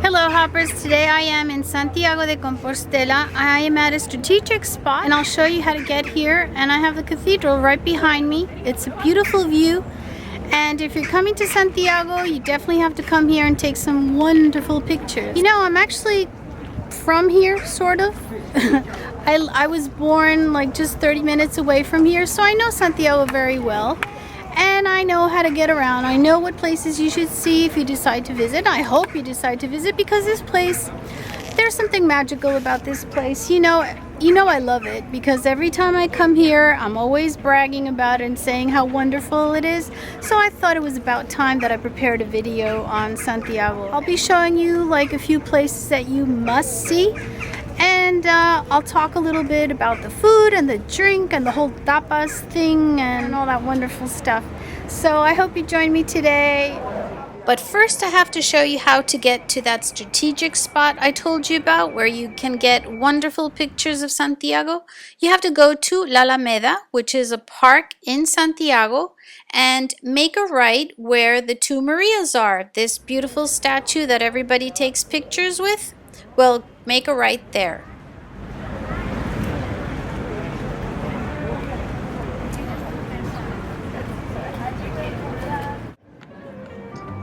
Hello hoppers, today I am in Santiago de Compostela. I am at a strategic spot and I'll show you how to get here, and I have the cathedral right behind me. It's a beautiful view, and if you're coming to Santiago you definitely have to come here and take some wonderful pictures. You know, I'm actually from here, sort of. I was born like just 30 minutes away from here, so I know Santiago very well. And I know how to get around. I know what places you should see if you decide to visit. I hope you decide to visit, because this place, there's something magical about this place. You know I love it, because every time I come here, I'm always bragging about it and saying how wonderful it is. So I thought it was about time that I prepared a video on Santiago. I'll be showing you like a few places that you must see. And I'll talk a little bit about the food and the drink and the whole tapas thing and all that wonderful stuff. So I hope you join me today. But first I have to show you how to get to that strategic spot I told you about, where you can get wonderful pictures of Santiago. You have to go to La Alameda, which is a park in Santiago, and make a right where the two Marias are, this beautiful statue that everybody takes pictures with. Well, make a right there.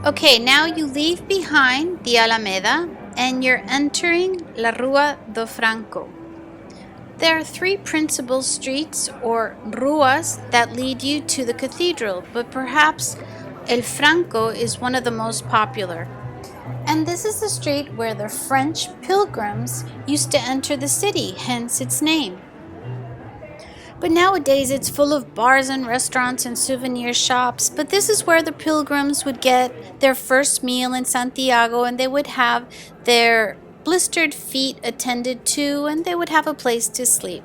Okay, now you leave behind the Alameda and you're entering La Rua do Franco. There are three principal streets or ruas that lead you to the cathedral, but perhaps El Franco is one of the most popular. And this is the street where the French pilgrims used to enter the city, hence its name. But nowadays it's full of bars and restaurants and souvenir shops, but this is where the pilgrims would get their first meal in Santiago, and they would have their blistered feet attended to, and they would have a place to sleep.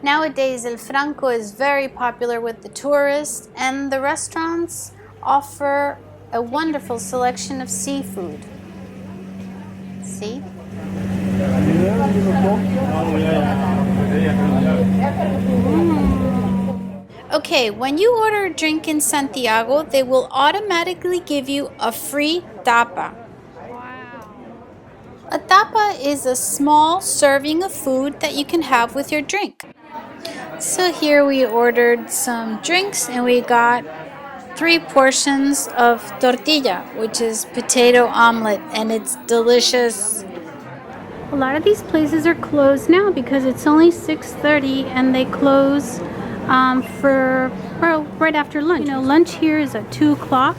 Nowadays El Franco is very popular with the tourists, and the restaurants offer a wonderful selection of seafood. See? Okay, when you order a drink in Santiago, they will automatically give you a free tapa. A tapa is a small serving of food that you can have with your drink. So here we ordered some drinks and we got 3 portions of tortilla, which is potato omelet, and it's delicious. A lot of these places are closed now because it's only 6:30 and they close right after lunch. You know, lunch here is at 2 o'clock,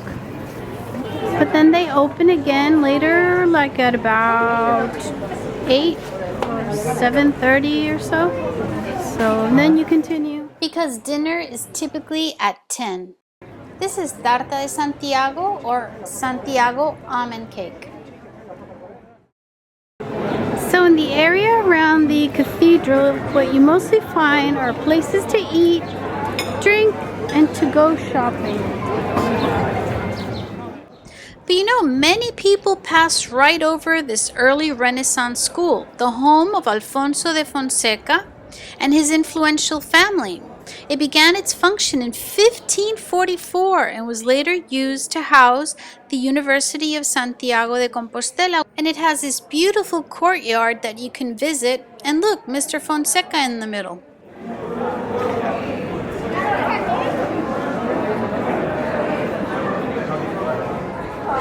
but then they open again later, like at about 8 or 7:30 or so. So then you continue, because dinner is typically at 10. This is tarta de Santiago, or Santiago almond cake. So in the area around the cathedral, what you mostly find are places to eat, drink, and to go shopping. But you know, many people pass right over this early Renaissance school, the home of Alfonso de Fonseca and his influential family. It began its function in 1544 and was later used to house the University of Santiago de Compostela. And it has this beautiful courtyard that you can visit. And look, Mr. Fonseca in the middle.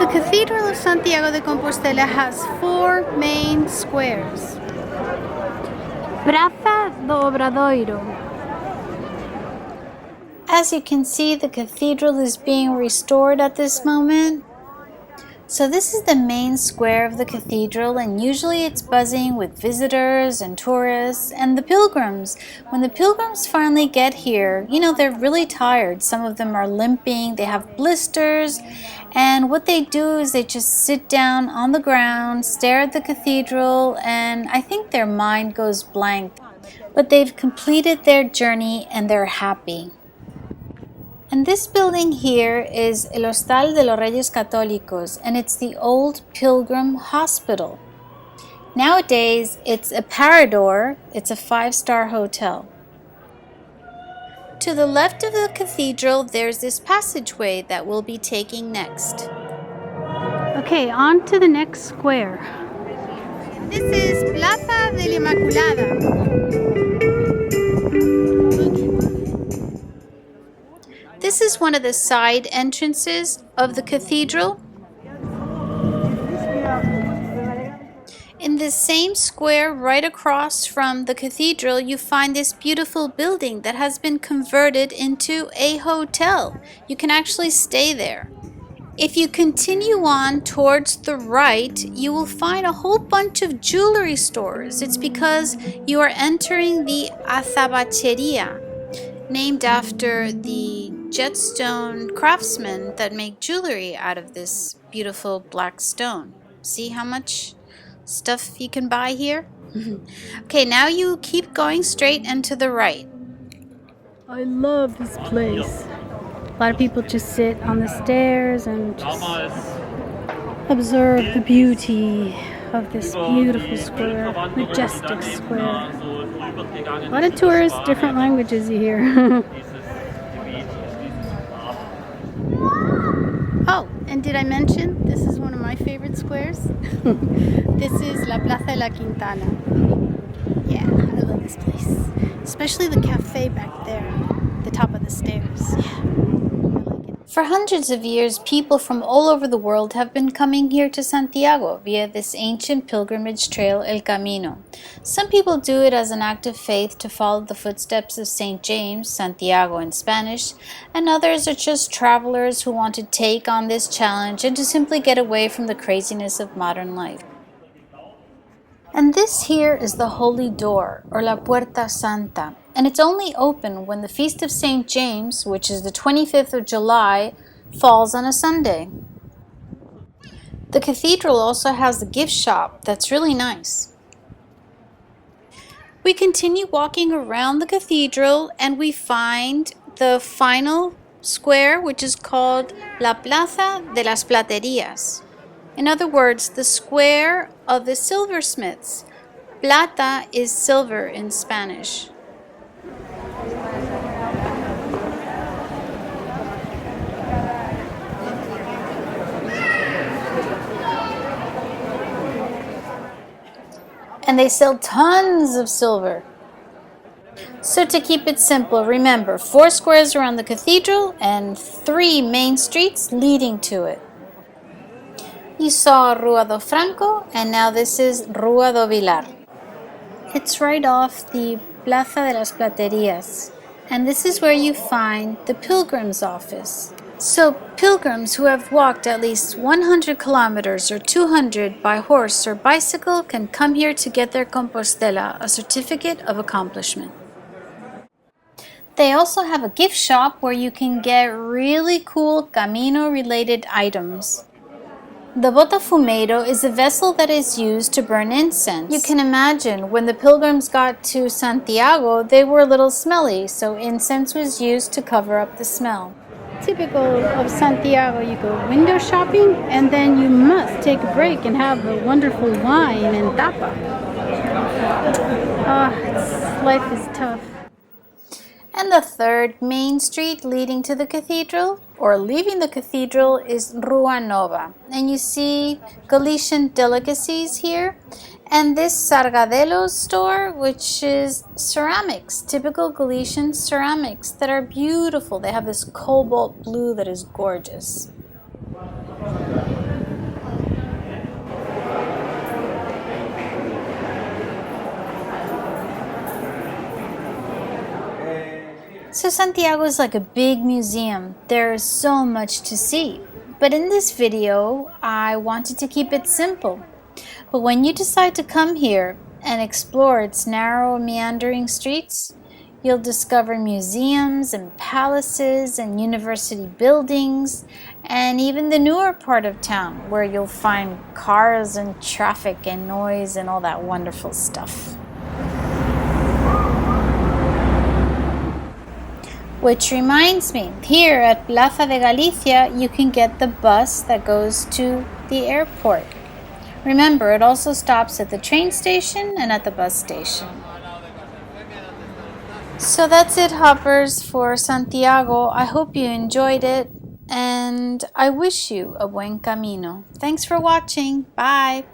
The Cathedral of Santiago de Compostela has 4 main squares. Praça do Obradoiro. As you can see, the cathedral is being restored at this moment. So this is the main square of the cathedral, and usually it's buzzing with visitors and tourists and the pilgrims. When the pilgrims finally get here, you know, they're really tired. Some of them are limping, they have blisters, and what they do is they just sit down on the ground, stare at the cathedral, and I think their mind goes blank. But they've completed their journey and they're happy. And this building here is El Hostal de los Reyes Católicos, and it's the old Pilgrim Hospital. Nowadays, it's a Parador. It's a 5-star hotel. To the left of the cathedral, there's this passageway that we'll be taking next. A Okay, on to the next square. This is Plaza de la Inmaculada. This is one of the side entrances of the cathedral. In this same square right across from the cathedral, you find this beautiful building that has been converted into a hotel. You can actually stay there. If you continue on towards the right, you will find a whole bunch of jewelry stores. It's because you are entering the azabacheria, named after the jetstone craftsmen that make jewelry out of this beautiful black stone. See how much stuff you can buy here? Okay, now you keep going straight and to the right. I love this place. A lot of people just sit on the stairs and just observe the beauty of this beautiful square, majestic square. A lot of tourists, different languages you hear. Oh, and did I mention this is one of my favorite squares? This is La Plaza de la Quintana. Yeah, I love this place. Especially the cafe back there, the top of the stairs. Yeah. For hundreds of years, people from all over the world have been coming here to Santiago via this ancient pilgrimage trail, El Camino. Some people do it as an act of faith to follow the footsteps of St. James, Santiago in Spanish, and others are just travelers who want to take on this challenge and to simply get away from the craziness of modern life. And this here is the Holy Door, or La Puerta Santa, and it's only open when the Feast of St. James, which is the 25th of July, falls on a Sunday. The cathedral also has a gift shop that's really nice. We continue walking around the cathedral and we find the final square, which is called La Plaza de las Platerías. In other words, the square of the silversmiths. Plata is silver in Spanish. And they sell tons of silver. So to keep it simple, remember 4 squares around the cathedral and 3 main streets leading to it. You saw Rua do Franco, and now this is Rua do Vilar. It's right off the Plaza de las Platerías, and this is where you find the Pilgrim's office. So pilgrims who have walked at least 100 kilometers or 200 by horse or bicycle can come here to get their Compostela, a certificate of accomplishment. They also have a gift shop where you can get really cool Camino-related items. The botafumeiro is a vessel that is used to burn incense. You can imagine when the pilgrims got to Santiago, they were a little smelly, so incense was used to cover up the smell. Typical of Santiago, you go window shopping and then you must take a break and have a wonderful wine and tapa. Life is tough. And the third main street leading to the cathedral, or leaving the cathedral, is Rua Nova. And you see Galician delicacies here. And this Sargadelo's store, which is ceramics, typical Galician ceramics that are beautiful. They have this cobalt blue that is gorgeous. So Santiago is like a big museum. There is so much to see. But in this video, I wanted to keep it simple. But when you decide to come here and explore its narrow, meandering streets, you'll discover museums and palaces and university buildings, and even the newer part of town where you'll find cars and traffic and noise and all that wonderful stuff. Which reminds me, here at Plaza de Galicia, you can get the bus that goes to the airport. Remember, it also stops at the train station and at the bus station. So that's it, hoppers, for Santiago. I hope you enjoyed it. and I wish you a buen camino. Thanks for watching. Bye.